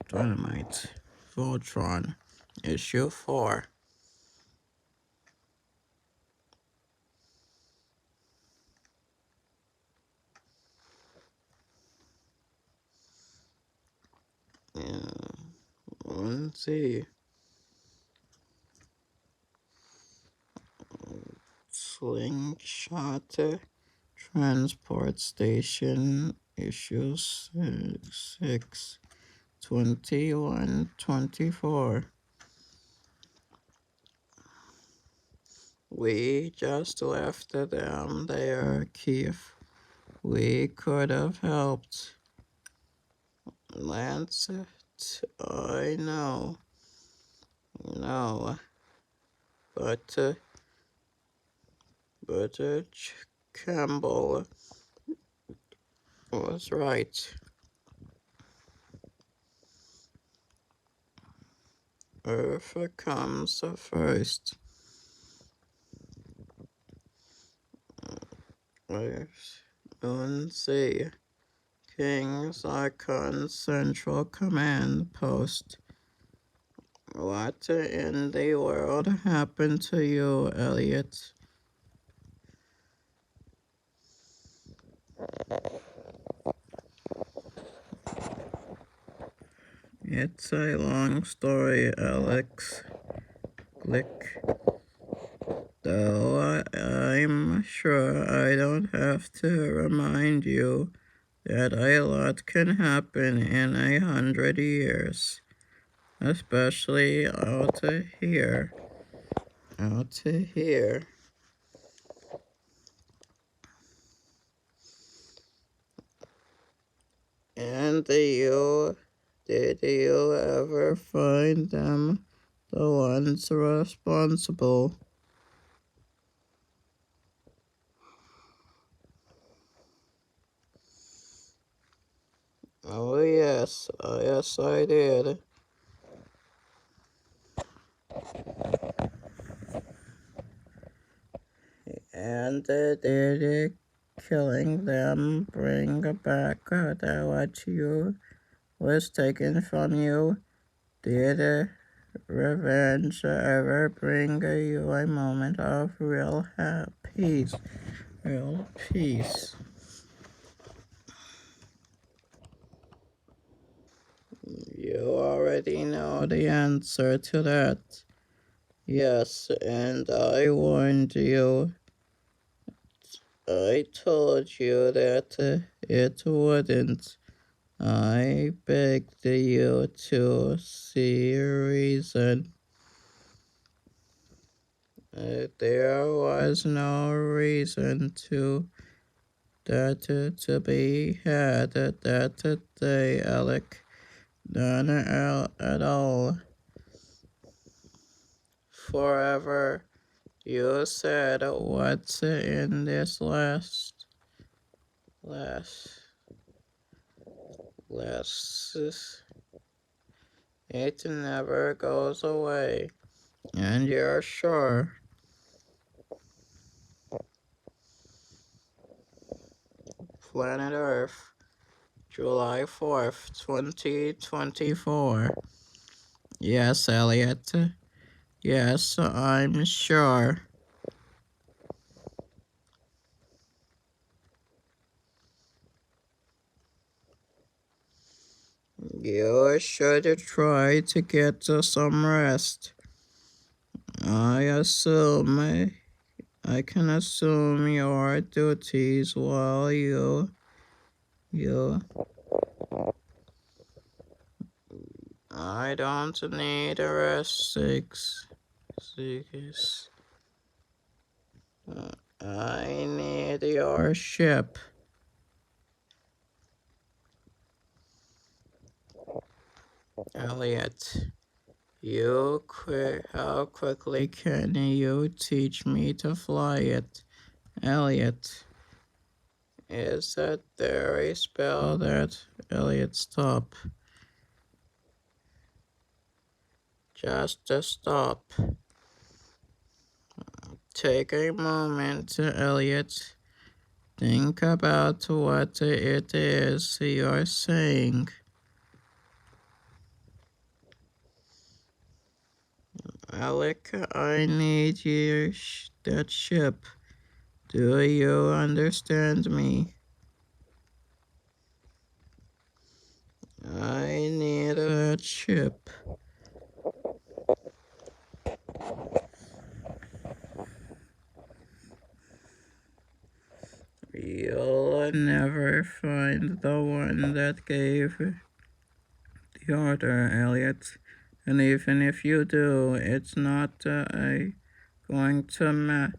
Dynamite. Voltron. Issue 4. Yeah, let's see. Slingshot Transport Station, issue 6, 21-24. We just left them there, Keith. We could have helped. Lancet, I know. No. But Campbell was right. Earth comes first. Let's see. King Zarkon Central Command Post. What in the world happened to you, Elliot? It's a long story, Alex. Click. Though I'm sure I don't have to remind you that a lot can happen in 100 years. Especially out here. Out here. And did you ever find them, the ones responsible? Oh yes, yes I did. And did killing them bring back that what you was taken from you? Did revenge ever bring you a moment of real peace? Real peace. You already know the answer to that. Yes, and I warned you. I told you that it wouldn't. I begged you to see reason. There was no reason to be had that day, Alec. None at all. Forever. You said what's in this last it never goes away. And you're sure? Planet Earth, July 4th, 2024. Yes, Elliot. Yes, I'm sure. You should try to get some rest. I can assume your duties while you I don't need a rest, Sigis. I need your ship. Elliot, how quickly can you teach me to fly it? Elliot, is that there a spell that Elliot stop? Just to stop. Take a moment, Elliot. Think about what it is you're saying. Alec, I need that ship. Do you understand me? I need that ship. You'll never find the one that gave the order, Elliot. And even if you do, it's not going to matter.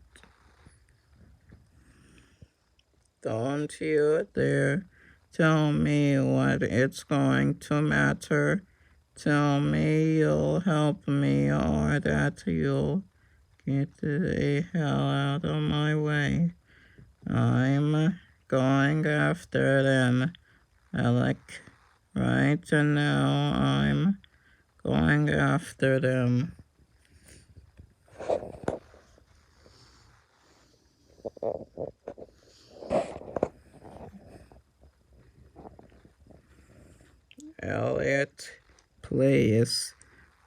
Don't you dare tell me what it's going to matter. Tell me you'll help me or that you'll get the hell out of my way. I'm going after them, Alec. Right now, I'm going after them. Elliot, please.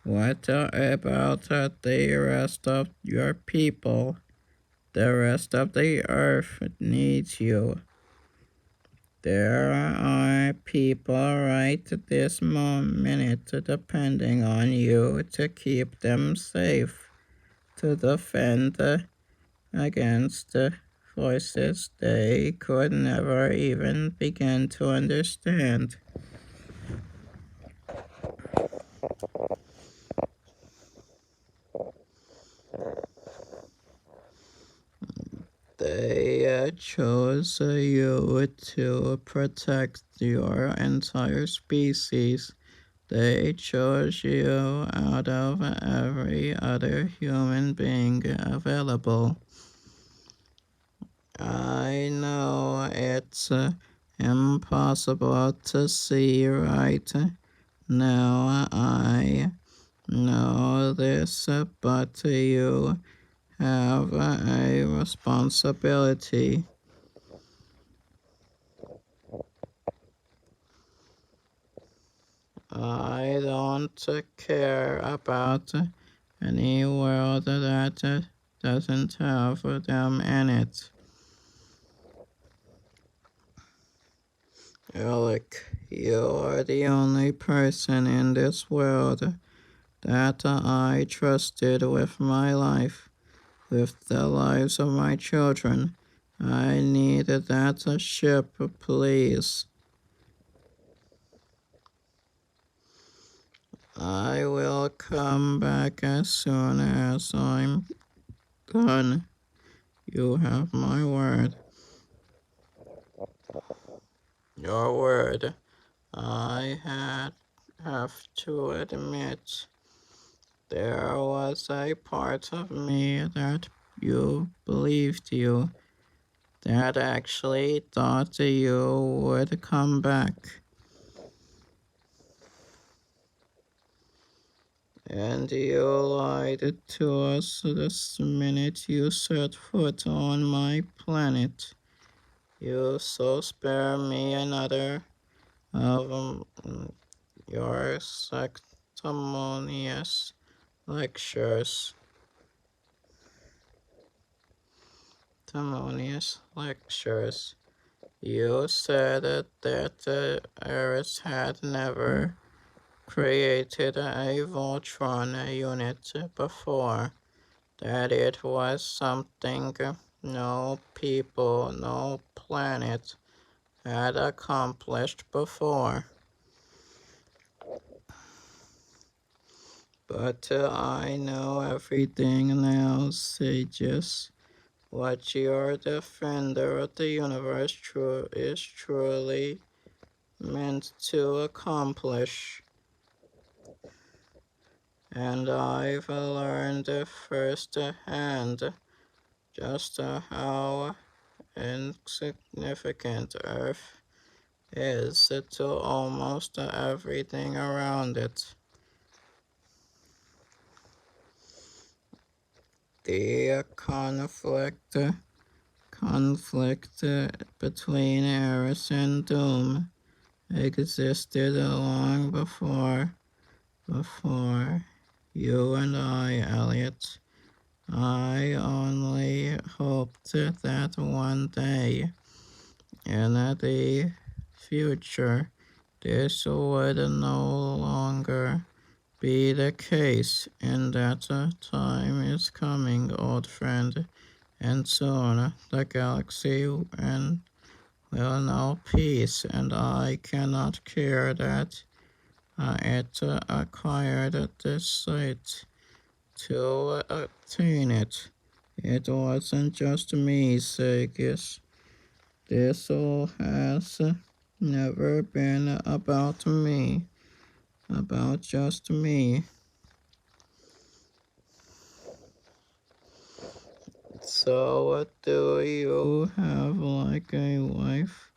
What about the rest of your people? The rest of the earth needs you. There are people right this minute depending on you to keep them safe, to defend against voices they could never even begin to understand. They chose you to protect your entire species. They chose you out of every other human being available. I know it's impossible to see right now. I know this, but you have a responsibility. I don't care about any world that doesn't have them in it. Alec, you are the only person in this world that I trusted with my life, with the lives of my children. I need that ship, please. I will come back as soon as I'm done. You have my word. Your word. Have to admit, there was a part of me that you believed you, that actually thought you would come back. And you lied to us the minute you set foot on my planet. You so spare me another of your sanctimonious lectures. You said that the Earth had never created a Voltron unit before, that it was something no people, no planet had accomplished before. But I know everything now, Sigis. What your defender of the universe is truly meant to accomplish. And I've learned firsthand just how insignificant Earth is to almost everything around it. The conflict between Eris and Doom existed long before You and I, Elliot. I only hoped that one day in the future this would no longer be the case, and that time is coming, old friend, and soon the galaxy and will know peace, and I cannot care that it acquired this sight to obtain it. It wasn't just me, Sigis. This all has never been about me, about just me. So, do you have like a wife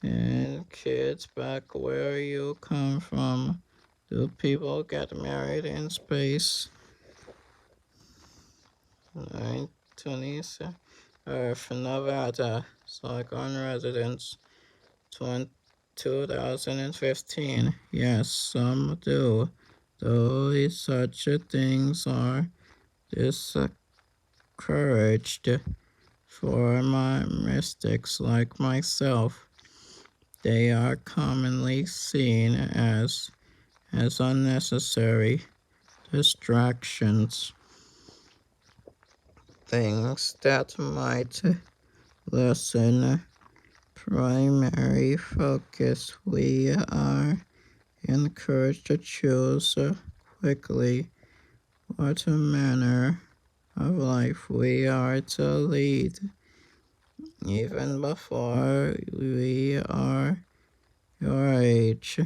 and kids back where you come from? Do people get married in space? Tunisia, Earth, Nevada, Zarkon residents, 2015. Yes, some do. Though such things are discouraged for my mystics like myself. They are commonly seen as unnecessary distractions, things that might lessen primary focus. We are encouraged to choose quickly what manner of life we are to lead, even before we are your age.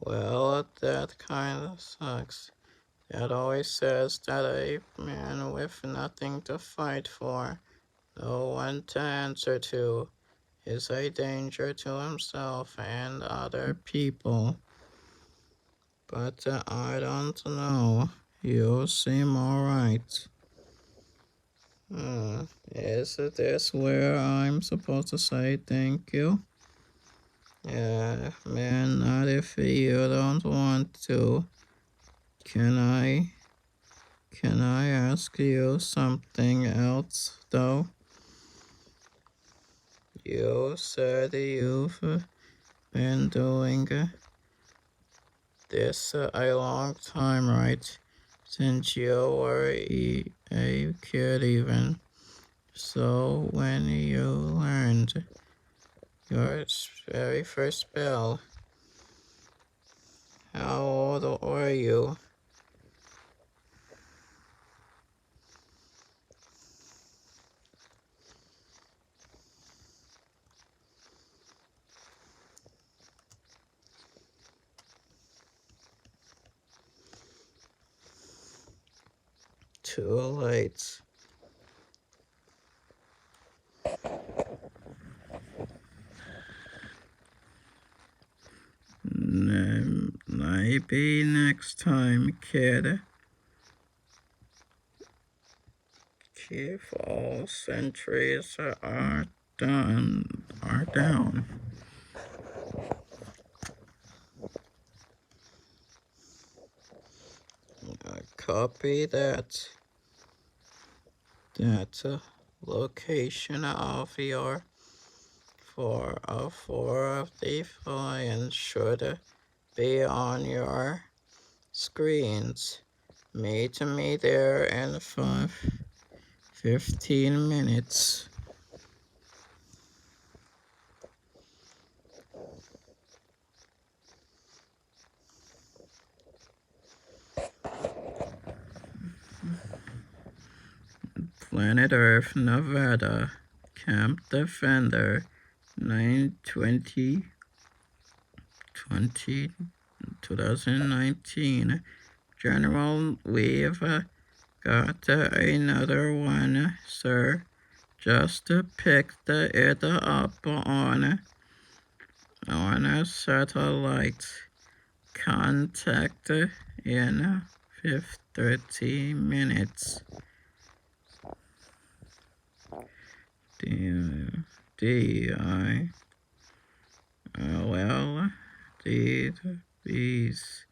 Well, that kind of sucks. Dad always says that a man with nothing to fight for, no one to answer to, is a danger to himself and other people. But I don't know. You seem alright. Is this where I'm supposed to say thank you? Yeah, man, not if you don't want to. Can I ask you something else, though? You said you've been doing this a long time, right? Since you were a kid even. So when you learned your very first spell, how old were you? Too late. Maybe next time, kid. Keep all sentries are down. Copy that. Location of your four of the flying should be on your screens. Meet me there in 15 minutes. Planet Earth, Nevada, Camp Defender, 9/20/2019. General, we've got another one, sir. Just picked it up on a satellite. Contact in 30 minutes. DI Well, the bees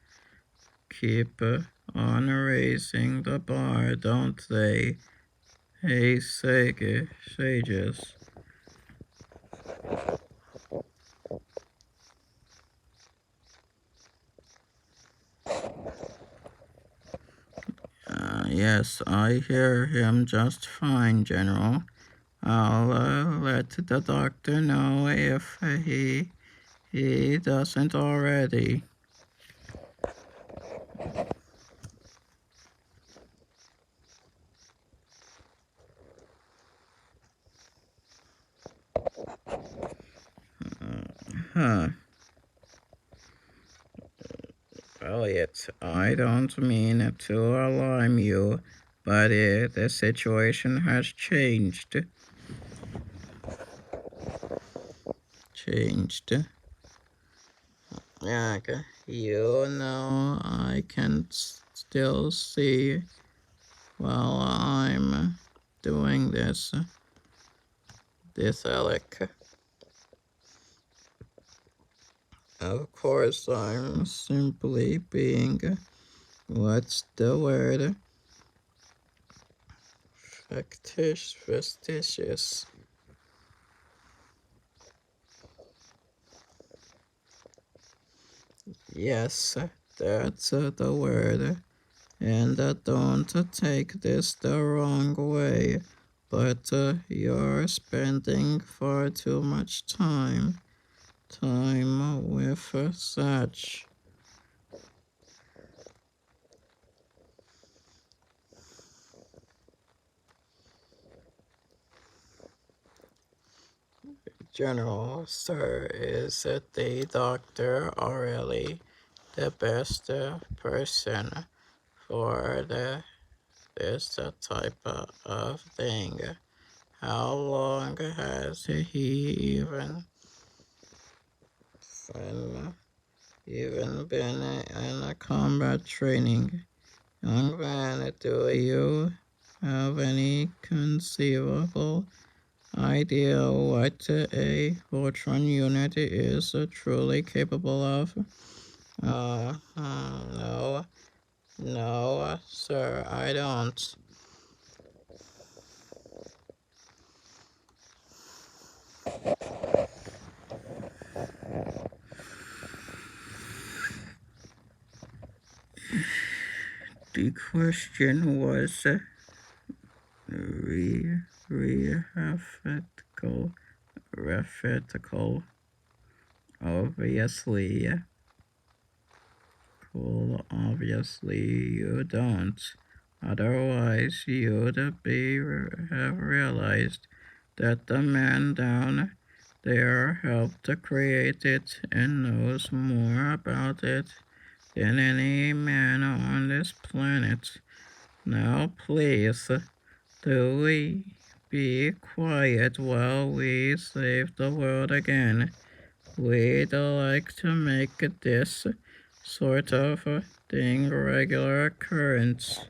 keep on raising the bar, don't they? Hey, Sages. Yes, I hear him just fine, General. I'll let the doctor know if he doesn't already. Huh. Elliot, I don't mean to alarm you, but the situation has changed. Changed. Yeah, you know, I can still see while I'm doing this, Alec. Of course, I'm simply being, what's the word? Factitious. Yes, that's the word. And don't take this the wrong way, but you're spending far too much time with such. General, sir, is the doctor really the best person for this type of thing? How long has he been, been in a combat training? Young man, do you have any conceivable idea what a Voltron unit is truly capable of? No, no, sir, I don't. The question was rhetorical, obviously. Cool, obviously you don't. Otherwise, you'd have realized that the man down there helped create it and knows more about it than any man on this planet. Now, please, do we be quiet while we save the world again? We'd like to make this sort of thing regular occurrence.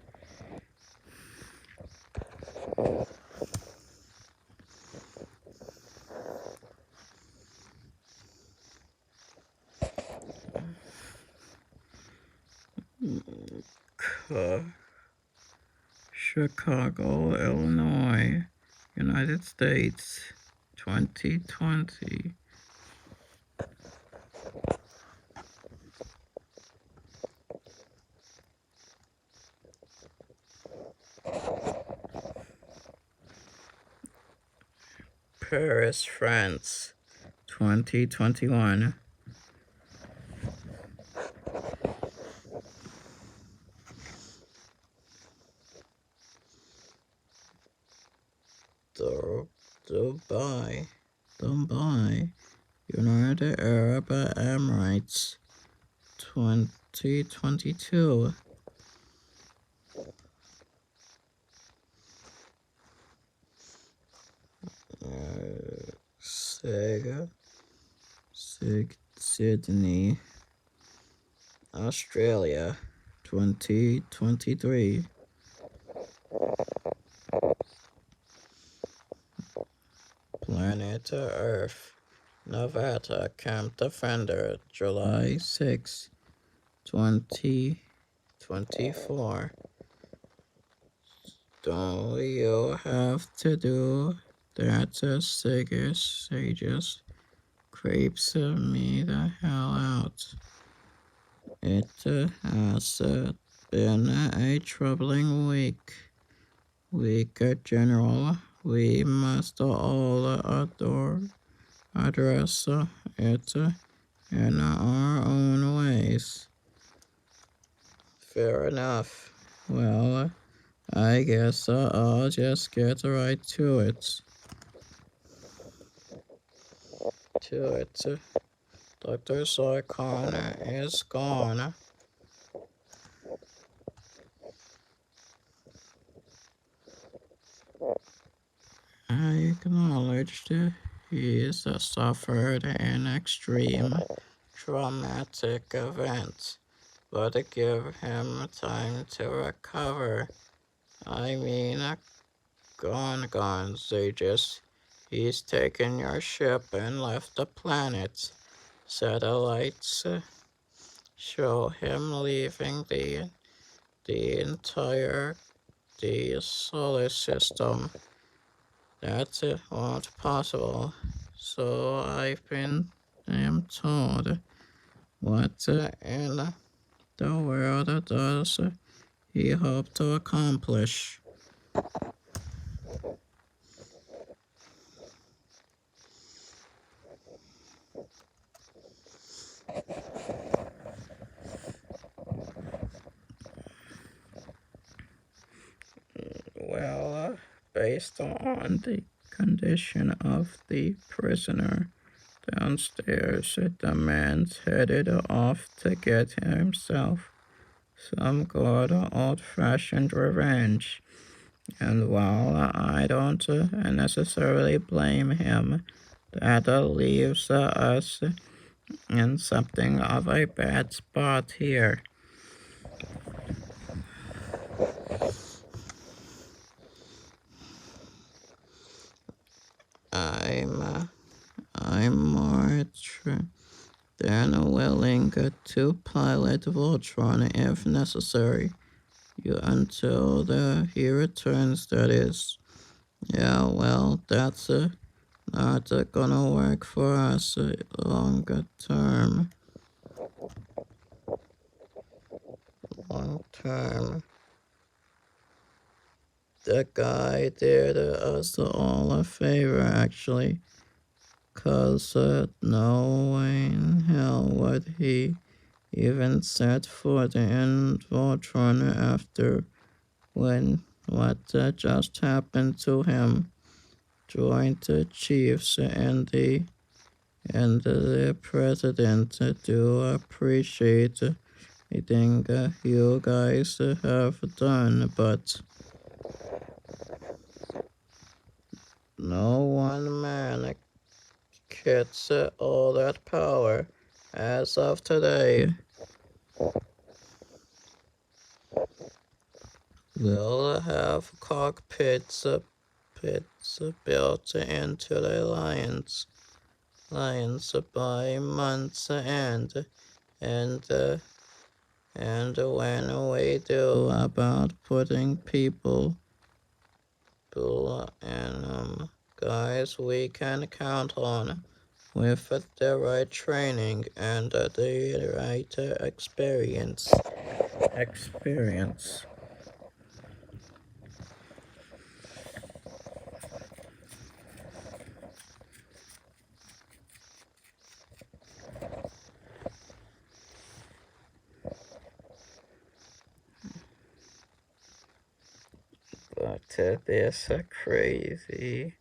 Chicago, Illinois, United States, 2020. Paris, France, 2021. Dubai, United Arab Emirates, 2022. Sydney, Australia, 2023. Planet Earth, Nevada Camp Defender, July 6, 2024. Don't you have to do that, Sigis creeps me the hell out. It has been a troubling week, General. We must all address it in our own ways. Fair enough. Well, I guess I'll just get right to it. Dr. Zarkon is gone. I acknowledged he suffered an extreme traumatic event, but give him time to recover. I mean, gone, Zages. He's taken your ship and left the planet. Satellites show him leaving the entire the solar system. That's not possible. So I am told. What in the world does he hope to accomplish? Well, based on the condition of the prisoner downstairs, the man's headed off to get himself some good old-fashioned revenge. And while I don't necessarily blame him, that leaves us in something of a bad spot here. I'm more than willing to pilot Voltron if necessary. Until he returns, that is. Yeah, well, that's not gonna work for us longer term. Long term. The guy did us all a favor, actually. 'Cause no way in hell would he even set foot in Voltron after what just happened to him. Joint Chiefs and the President do appreciate anything you guys have done, but no one man gets all that power as of today. We'll have cockpits built into the lions by month's end, and when we do about putting people in guys we can count on with the right training and the right experience. But this crazy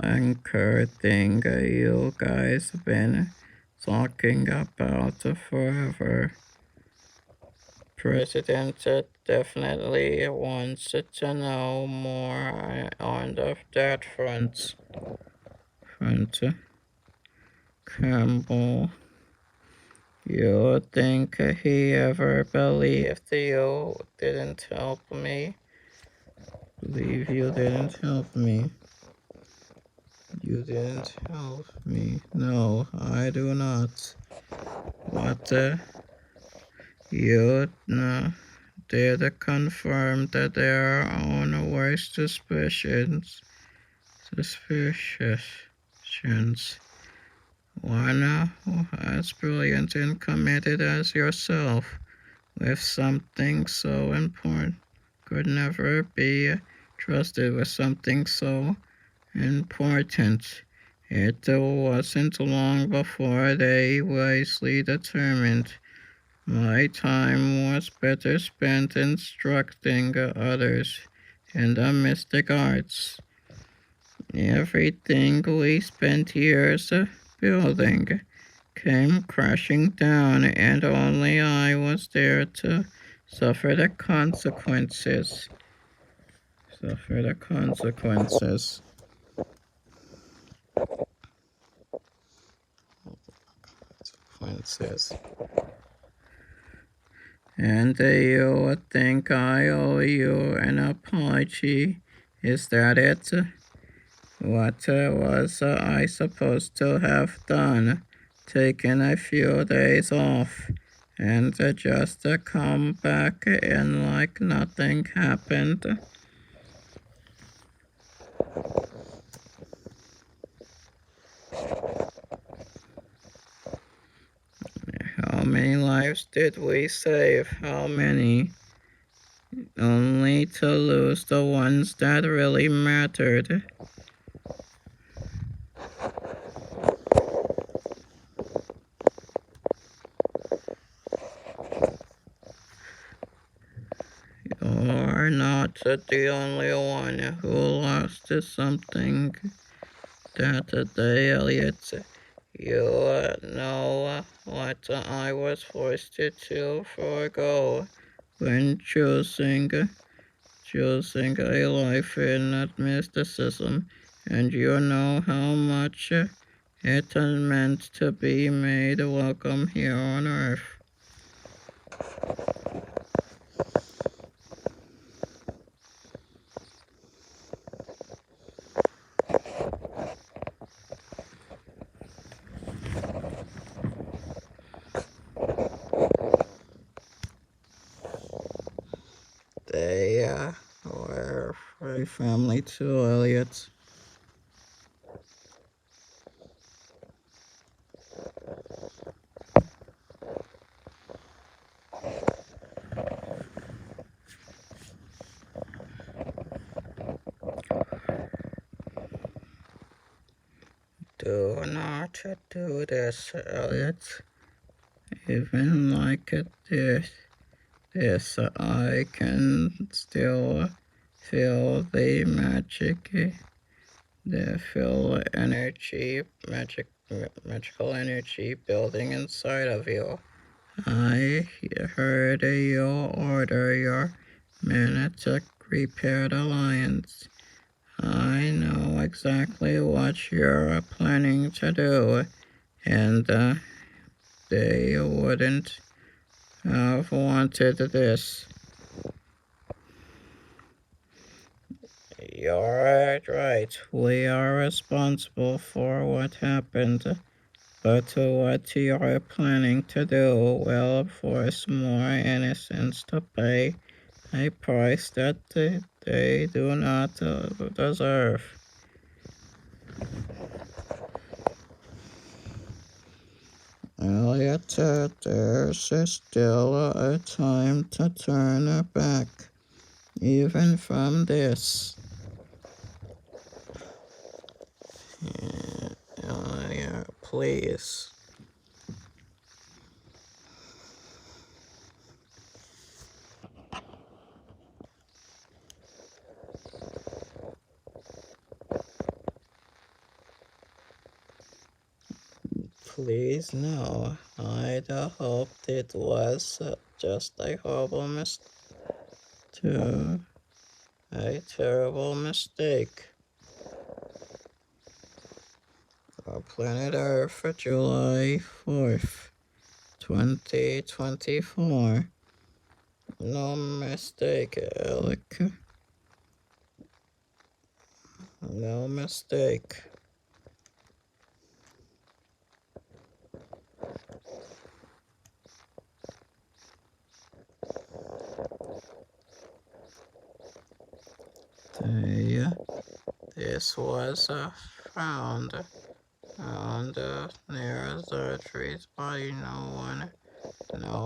anchor thing you guys been talking about forever. President definitely wants to know more on that front. Campbell, you think he ever believed you didn't help me? Believe you didn't help me. You didn't help me. No, I do not. What you did confirm that there are own worst suspicions. One as brilliant and committed as yourself, with something so important, could never be trusted with something so important. It wasn't long before they wisely determined my time was better spent instructing others in the mystic arts. Everything we spent years building came crashing down, and only I was there to suffer the consequences. Suffer the consequences. Consequences. And you would think I owe you an apology. Is that it? What was I supposed to have done? Taken a few days off and just come back in like nothing happened? How many lives did we save? How many? Only to lose the ones that really mattered. You're not the only one who lost something that day, Elliot. You know what I was forced to forego when choosing a life in mysticism, and you know how much it meant to be made welcome here on Earth. They were a family too, Elliot. Do not do this, Elliot. Even like this, I can still feel the magical energy building inside of you. I heard you order your men to repair the lines. I know exactly what you're planning to do, and they wouldn't have wanted this. You're right. We are responsible for what happened, but what you're planning to do will force more innocents to pay a price that they do not deserve. Elliot, there's still a time to turn back, even from this. Yeah, please. Please, no. I'd hoped it was just a horrible a terrible mistake. Planet Earth, July 4th, 2024. No mistake, Alec. No mistake. Hey, this was found near the trees by no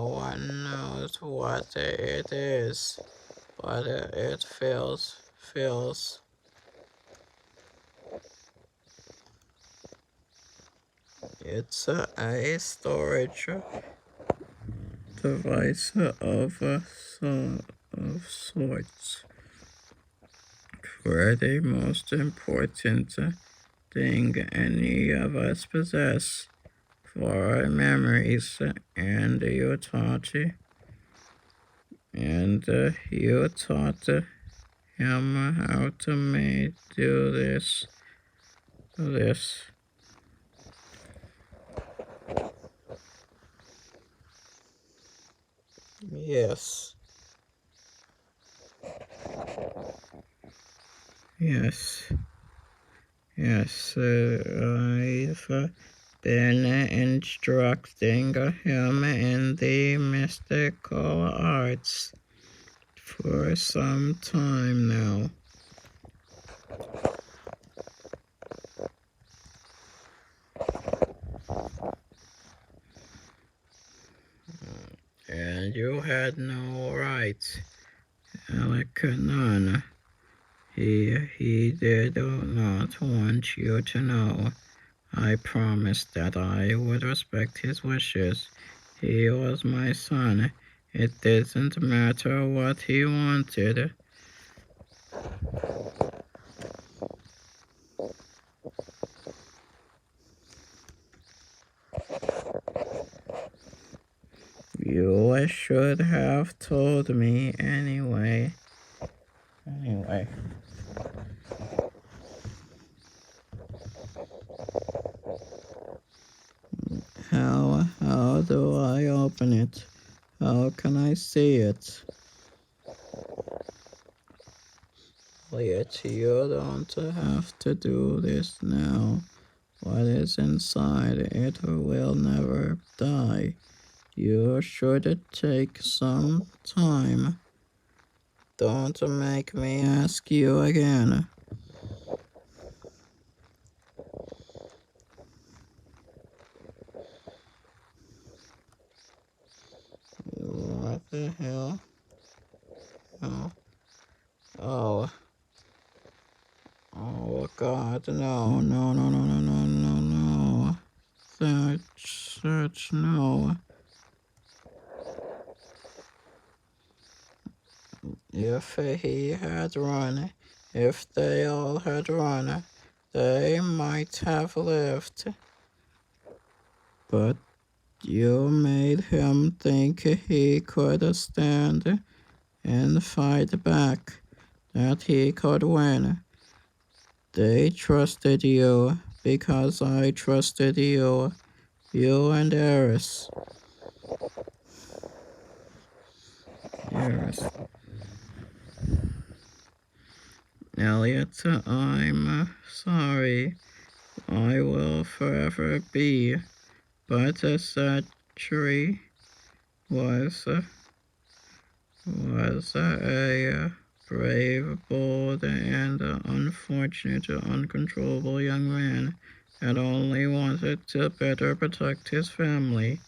one knows what it is, but it feels. It's a storage device of sorts, where the most important thing any of us possess for our memories, and you taught him how to do this. Yes, yes, yes. I've been instructing him in the mystical arts for some time now. And you had no right, Alec. None. He did not want you to know. I promised that I would respect his wishes. He was my son. It didn't matter what he wanted. You should have told me anyway. How do I open it? How can I see it? Elliot, you don't have to do this now. What is inside it will never die. You should take some time. Don't make me ask you again. What the hell? Oh, oh, oh God, no, no, no, no, no, no, no, no. Such, no. If he had run, if they all had run, they might have lived. But you made him think he could stand and fight back, that he could win. They trusted you because I trusted you, you and Eris. Elliot, I'm sorry. I will forever be. But Satchery was a brave, bold, and unfortunate, uncontrollable young man that only wanted to better protect his family,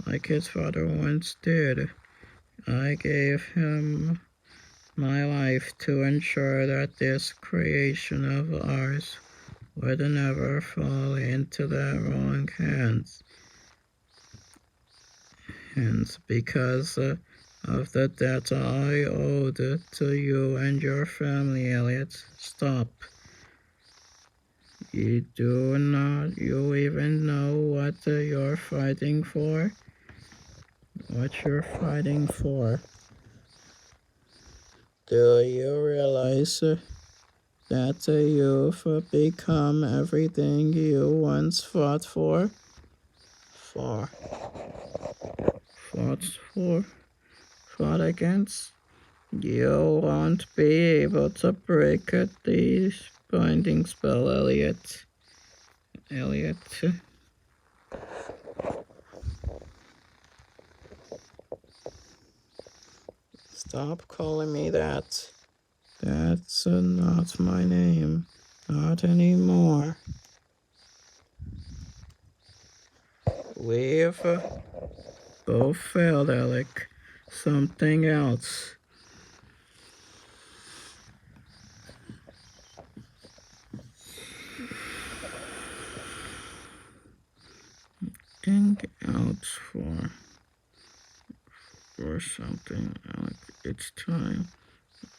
like his father once did. I gave him my life to ensure that this creation of ours would never fall into the wrong hands. And because of the debt I owed to you and your family, Elliot. Stop. You even know what you're fighting for? What you're fighting for? Do you realize that you've become everything you once fought for? Fought for? Fought against? You won't be able to break the binding spell, Elliot. Stop calling me that. That's not my name. Not anymore. We've both failed, Alec. Something else. Looking out for something, Alec. It's time.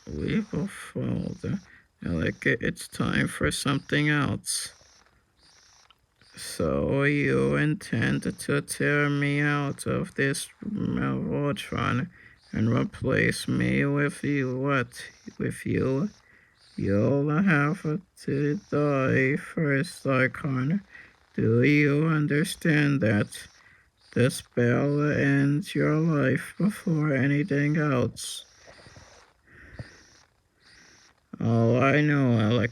We both failed. Alec, it's time for something else. So you intend to tear me out of this Voltron and replace me with you? What? With you? You'll have to die first, Zarkon. Do you understand that? The spell ends your life before anything else. Oh, I know, Alec.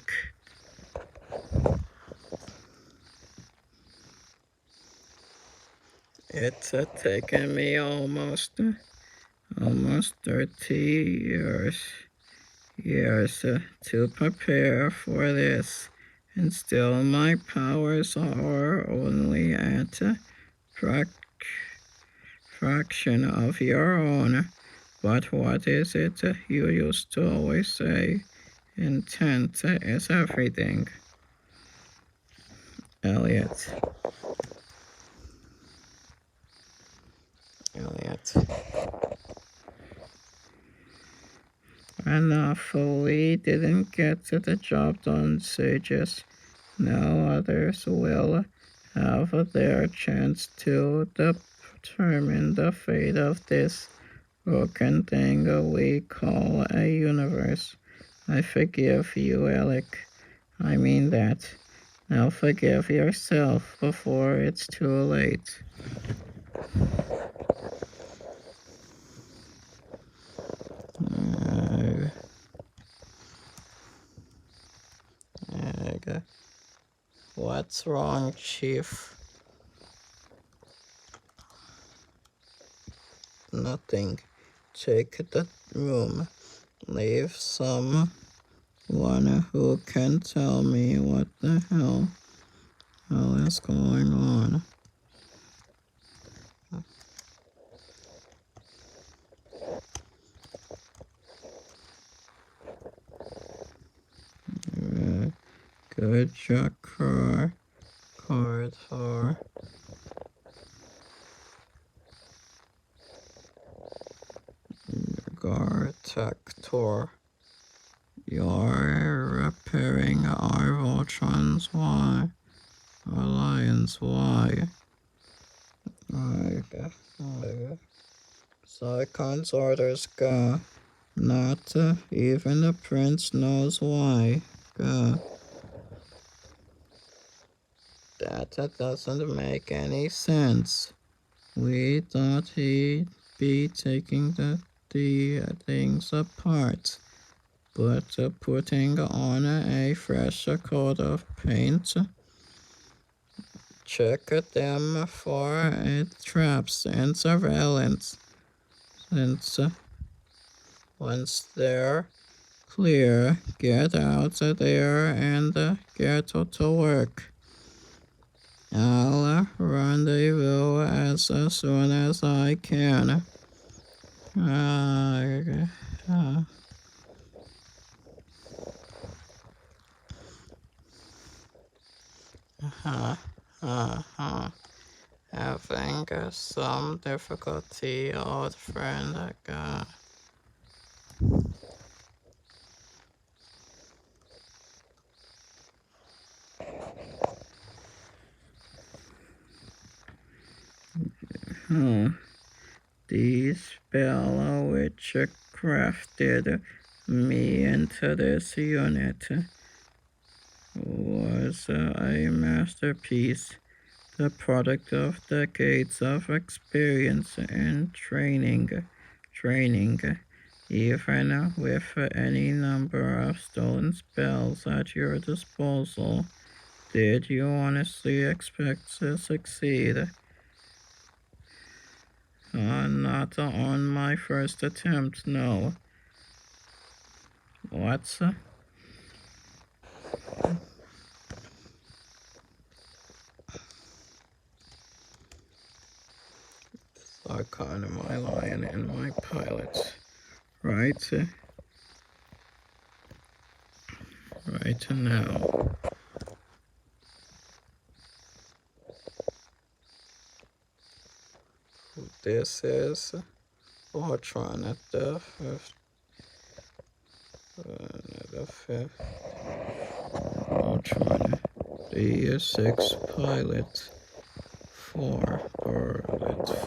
It's taken me almost 30 years to prepare for this, and still my powers are only at a fraction of your own. But what is it you used to always say? Intent is everything. Elliot. Enough. We didn't get the job done, Sages. Now others will have their chance to determine the fate of this broken thing we call a universe. I forgive you, Alec. I mean that. Now forgive yourself before it's too late. What's wrong, Chief? Nothing. Take the room. Leave someone who can tell me what the hell is going on. Good job, card for Gartector. You're repairing our Voltrons. Why? Alliance, why? Zarkon's orders go. Not even the prince knows why. Go. That doesn't make any sense. We thought he'd be taking the things apart, but putting on a fresh coat of paint. Check them for traps and surveillance. Since once they're clear, get out there and get to work. I'll rendezvous as soon as I can. Having some difficulty, old friend. The spell which crafted me into this unit was a masterpiece, the product of decades of experience and training. Even with any number of stolen spells at your disposal, did you honestly expect to succeed? Not on my first attempt, no. What's Zarkon, my lion, and my pilot. Right, right now. This is Voltron at the fifth. Voltron, the sixth pilot, 4 bird,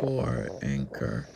4 anchor.